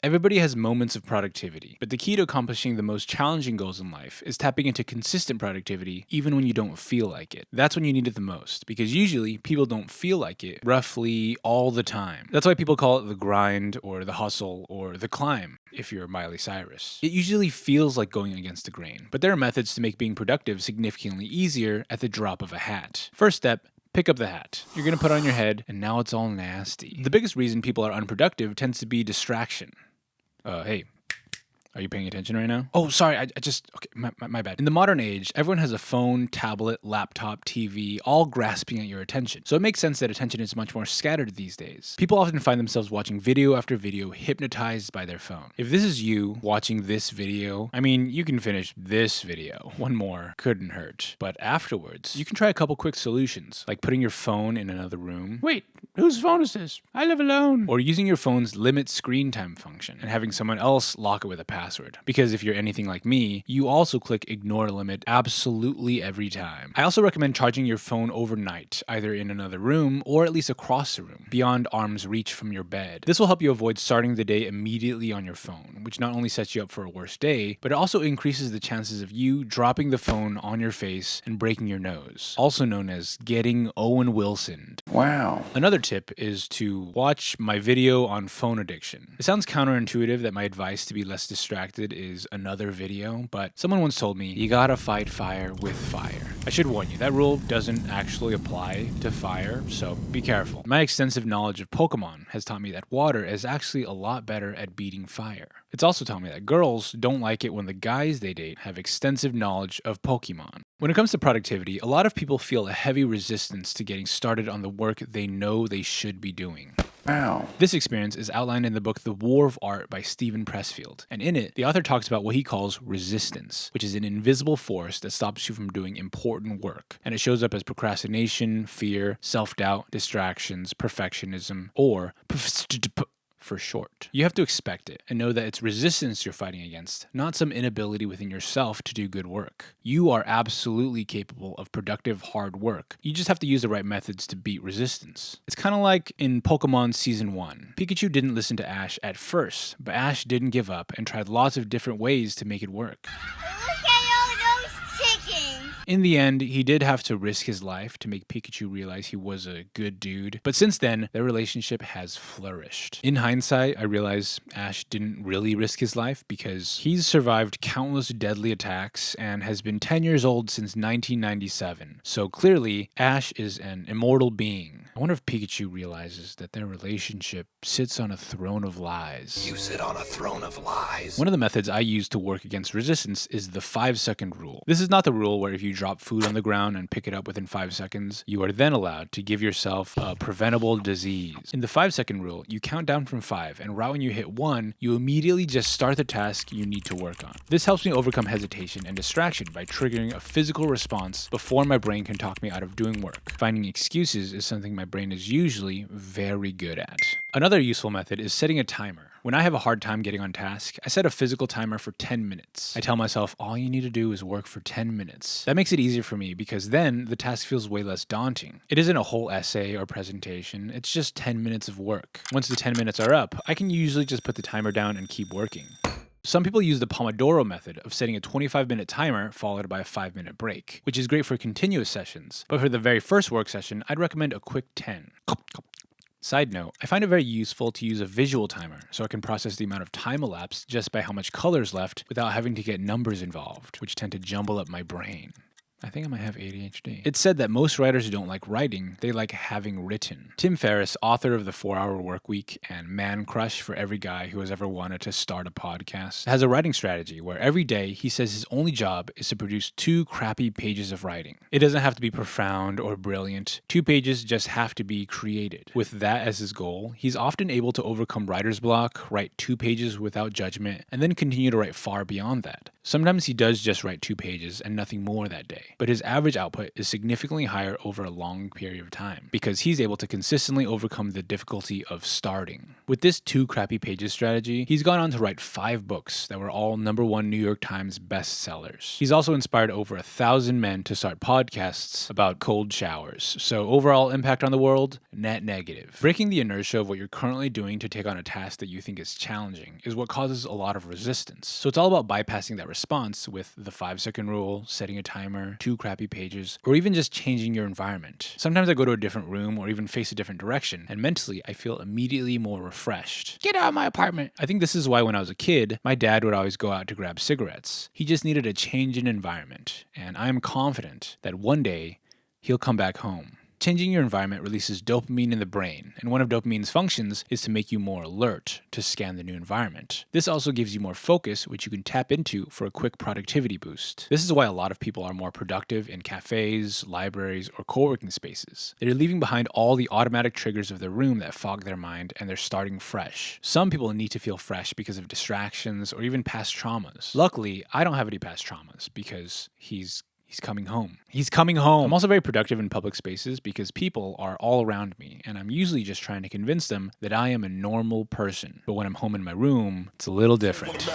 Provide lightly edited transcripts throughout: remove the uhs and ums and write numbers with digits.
Everybody has moments of productivity, but the key to accomplishing the most challenging goals in life is tapping into consistent productivity even when you don't feel like it. That's when you need it the most, because usually people don't feel like it roughly all the time. That's why people call it the grind or the hustle or the climb if you're Miley Cyrus. It usually feels like going against the grain, but there are methods to make being productive significantly easier at the drop of a hat. First step, pick up the hat. You're gonna put it on your head, and now it's all nasty. The biggest reason people are unproductive tends to be distraction. Hey, are you paying attention right now? Oh, sorry, okay, my bad. In the modern age, everyone has a phone, tablet, laptop, TV, all grasping at your attention. So it makes sense that attention is much more scattered these days. People often find themselves watching video after video, hypnotized by their phone. If this is you watching this video, I mean, you can finish this video. One more couldn't hurt. But afterwards, you can try a couple quick solutions, like putting your phone in another room. Wait, whose phone is this? I live alone. Or using your phone's limit screen time function and having someone else lock it with a password. Because if you're anything like me, you also click ignore limit absolutely every time. I also recommend charging your phone overnight, either in another room or at least across the room, beyond arm's reach from your bed. This will help you avoid starting the day immediately on your phone, which not only sets you up for a worse day, but it also increases the chances of you dropping the phone on your face and breaking your nose, also known as getting Owen Wilsoned. Wow. Another tip is to watch my video on phone addiction. It sounds counterintuitive that my advice to be less distracted is another video, but someone once told me, you gotta fight fire with fire. I should warn you, that rule doesn't actually apply to fire, so be careful. My extensive knowledge of Pokemon has taught me that water is actually a lot better at beating fire. It's also taught me that girls don't like it when the guys they date have extensive knowledge of Pokemon. When it comes to productivity, a lot of people feel a heavy resistance to getting started on the work they know they should be doing. Wow. This experience is outlined in the book The War of Art by Steven Pressfield, and in it, the author talks about what he calls resistance, which is an invisible force that stops you from doing important work, and it shows up as procrastination, fear, self-doubt, distractions, perfectionism, or for short. You have to expect it and know that it's resistance you're fighting against, not some inability within yourself to do good work. You are absolutely capable of productive hard work. You just have to use the right methods to beat resistance. It's kind of like in Pokemon Season 1. Pikachu didn't listen to Ash at first, but Ash didn't give up and tried lots of different ways to make it work. In the end, he did have to risk his life to make Pikachu realize he was a good dude, but since then, their relationship has flourished. In hindsight, I realize Ash didn't really risk his life because he's survived countless deadly attacks and has been 10 years old since 1997. So clearly, Ash is an immortal being. I wonder if Pikachu realizes that their relationship sits on a throne of lies. You sit on a throne of lies. One of the methods I use to work against resistance is the 5-second rule. This is not the rule where if you drop food on the ground and pick it up within 5 seconds, you are then allowed to give yourself a preventable disease. In the 5-second rule, you count down from 5, and right when you hit 1, you immediately just start the task you need to work on. This helps me overcome hesitation and distraction by triggering a physical response before my brain can talk me out of doing work. Finding excuses is something my brain is usually very good at. Another useful method is setting a timer. When I have a hard time getting on task, I set a physical timer for 10 minutes. I tell myself all you need to do is work for 10 minutes. That makes it easier for me because then the task feels way less daunting. It isn't a whole essay or presentation, it's just 10 minutes of work. Once the 10 minutes are up, I can usually just put the timer down and keep working. Some people use the Pomodoro method of setting a 25-minute timer followed by a 5-minute break, which is great for continuous sessions. But for the very first work session, I'd recommend a quick 10. Side note, I find it very useful to use a visual timer so I can process the amount of time elapsed just by how much color is left without having to get numbers involved, which tend to jumble up my brain. I think I might have ADHD. It's said that most writers don't like writing, they like having written. Tim Ferriss, author of The 4-Hour Workweek and man crush for every guy who has ever wanted to start a podcast, has a writing strategy where every day he says his only job is to produce 2 crappy pages of writing. It doesn't have to be profound or brilliant. 2 pages just have to be created. With that as his goal, he's often able to overcome writer's block, write 2 pages without judgment, and then continue to write far beyond that. Sometimes he does just write 2 pages and nothing more that day. but his average output is significantly higher over a long period of time because he's able to consistently overcome the difficulty of starting. With this 2 crappy pages strategy, he's gone on to write 5 books that were all #1 New York Times bestsellers. He's also inspired over 1,000 men to start podcasts about cold showers. So overall impact on the world, net negative. Breaking the inertia of what you're currently doing to take on a task that you think is challenging is what causes a lot of resistance. So it's all about bypassing that response with the 5-second rule, setting a timer, 2 crappy pages, or even just changing your environment. Sometimes I go to a different room or even face a different direction, and mentally I feel immediately more refreshed. Get out of my apartment! I think this is why when I was a kid, my dad would always go out to grab cigarettes. He just needed a change in environment, and I am confident that one day he'll come back home. Changing your environment releases dopamine in the brain, and one of dopamine's functions is to make you more alert to scan the new environment. This also gives you more focus, which you can tap into for a quick productivity boost. This is why a lot of people are more productive in cafes, libraries, or co-working spaces. They're leaving behind all the automatic triggers of their room that fog their mind, and they're starting fresh. Some people need to feel fresh because of distractions or even past traumas. Luckily, I don't have any past traumas because he's coming home. He's coming home. I'm also very productive in public spaces because people are all around me, and I'm usually just trying to convince them that I am a normal person. But when I'm home in my room, it's a little different.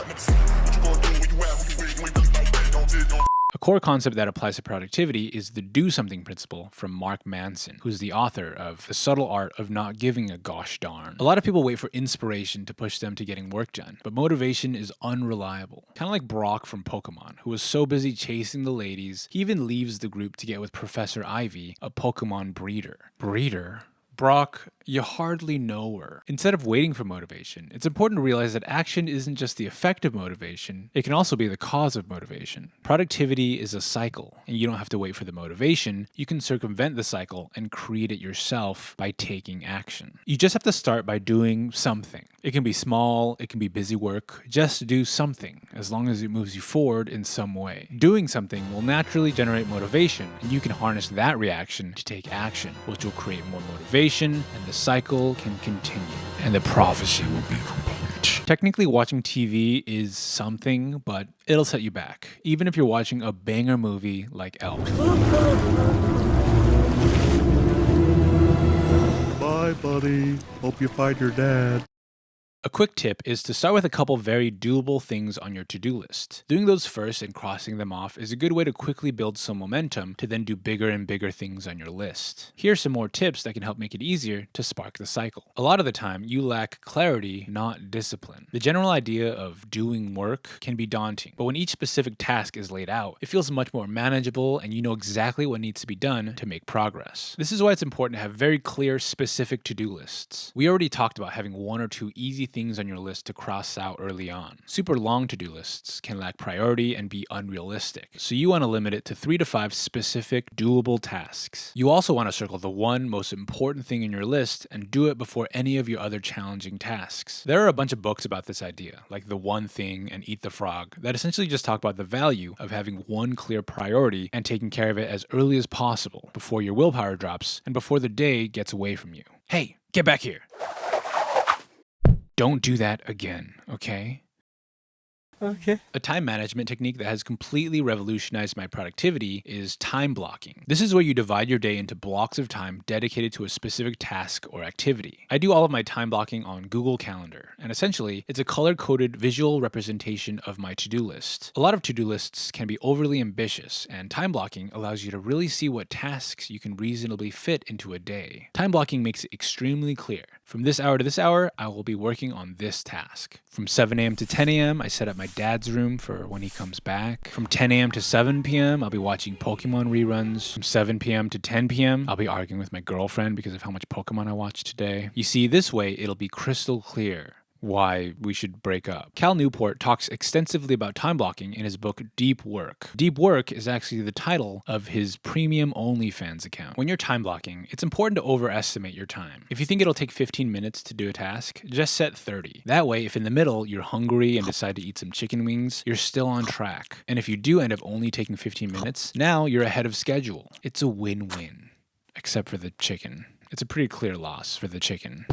A core concept that applies to productivity is the do something principle from Mark Manson, who's the author of The Subtle Art of Not Giving a Gosh Darn. A lot of people wait for inspiration to push them to getting work done, but motivation is unreliable. Kind of like Brock from Pokemon, who was so busy chasing the ladies, he even leaves the group to get with Professor Ivy, a Pokemon breeder. Breeder? Brock, you hardly know her. Instead of waiting for motivation, it's important to realize that action isn't just the effect of motivation, it can also be the cause of motivation. Productivity is a cycle, and you don't have to wait for the motivation, you can circumvent the cycle and create it yourself by taking action. You just have to start by doing something. It can be small, it can be busy work, just do something, as long as it moves you forward in some way. Doing something will naturally generate motivation, and you can harness that reaction to take action, which will create more motivation, and the cycle can continue, and the prophecy will be complete. Technically, watching TV is something, but it'll set you back, even if you're watching a banger movie like Elf. Bye, buddy. Hope you find your dad. A quick tip is to start with a couple very doable things on your to-do list. Doing those first and crossing them off is a good way to quickly build some momentum to then do bigger and bigger things on your list. Here are some more tips that can help make it easier to spark the cycle. A lot of the time, you lack clarity, not discipline. The general idea of doing work can be daunting, but when each specific task is laid out, it feels much more manageable and you know exactly what needs to be done to make progress. This is why it's important to have very clear, specific to-do lists. We already talked about having 1 or 2 easy things on your list to cross out early on. Super long to-do lists can lack priority and be unrealistic, so you want to limit it to 3 to 5 specific, doable tasks. You also want to circle the one most important thing in your list and do it before any of your other challenging tasks. There are a bunch of books about this idea, like The One Thing and Eat the Frog, that essentially just talk about the value of having one clear priority and taking care of it as early as possible, before your willpower drops and before the day gets away from you. Hey, get back here! Don't do that again, okay? Okay. A time management technique that has completely revolutionized my productivity is time blocking. This is where you divide your day into blocks of time dedicated to a specific task or activity. I do all of my time blocking on Google Calendar, and essentially, it's a color-coded visual representation of my to-do list. A lot of to-do lists can be overly ambitious, and time blocking allows you to really see what tasks you can reasonably fit into a day. Time blocking makes it extremely clear. From this hour to this hour, I will be working on this task. From 7 a.m. to 10 a.m., I set up my dad's room for when he comes back. From 10 a.m. to 7 p.m., I'll be watching Pokemon reruns. From 7 p.m. to 10 p.m., I'll be arguing with my girlfriend because of how much Pokemon I watched today. You see, this way, it'll be crystal clear why we should break up. Cal Newport talks extensively about time blocking in his book Deep Work. Deep Work is actually the title of his premium OnlyFans account. When you're time blocking, it's important to overestimate your time. If you think it'll take 15 minutes to do a task, just set 30. That way, if in the middle you're hungry and decide to eat some chicken wings, you're still on track. And if you do end up only taking 15 minutes, now you're ahead of schedule. It's a win-win. Except for the chicken. It's a pretty clear loss for the chicken.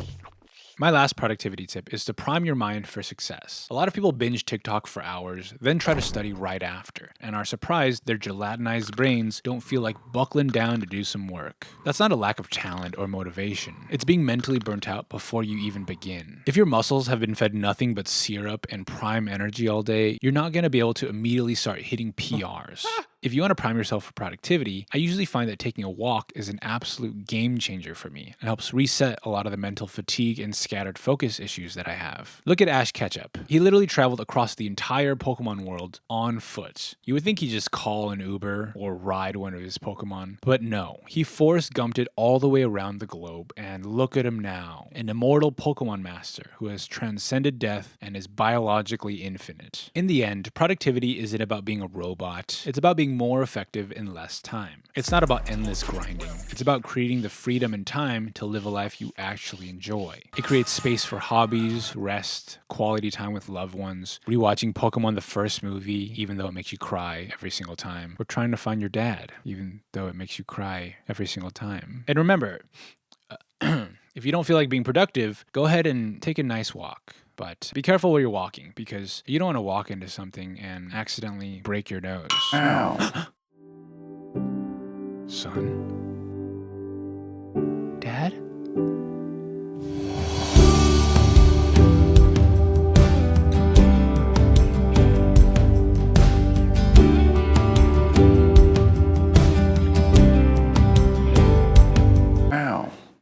My last productivity tip is to prime your mind for success. A lot of people binge TikTok for hours, then try to study right after, and are surprised their gelatinized brains don't feel like buckling down to do some work. That's not a lack of talent or motivation. It's being mentally burnt out before you even begin. If your muscles have been fed nothing but syrup and prime energy all day, you're not going to be able to immediately start hitting PRs. If you want to prime yourself for productivity, I usually find that taking a walk is an absolute game changer for me and helps reset a lot of the mental fatigue and scattered focus issues that I have. Look at Ash Ketchup. He literally traveled across the entire Pokemon world on foot. You would think he'd just call an Uber or ride one of his Pokemon, but no. He Forrest Gumped it all the way around the globe, and look at him now, an immortal Pokemon master who has transcended death and is biologically infinite. In the end, productivity isn't about being a robot. It's about being more effective in less time. It's not about endless grinding. It's about creating the freedom and time to live a life you actually enjoy. It creates space for hobbies, rest, quality time with loved ones, rewatching Pokemon the first movie, even though it makes you cry every single time, or trying to find your dad, even though it makes you cry every single time. And remember, if you don't feel like being productive, go ahead and take a nice walk. But be careful where you're walking, because you don't want to walk into something and accidentally break your nose. Ow. Son? Dad?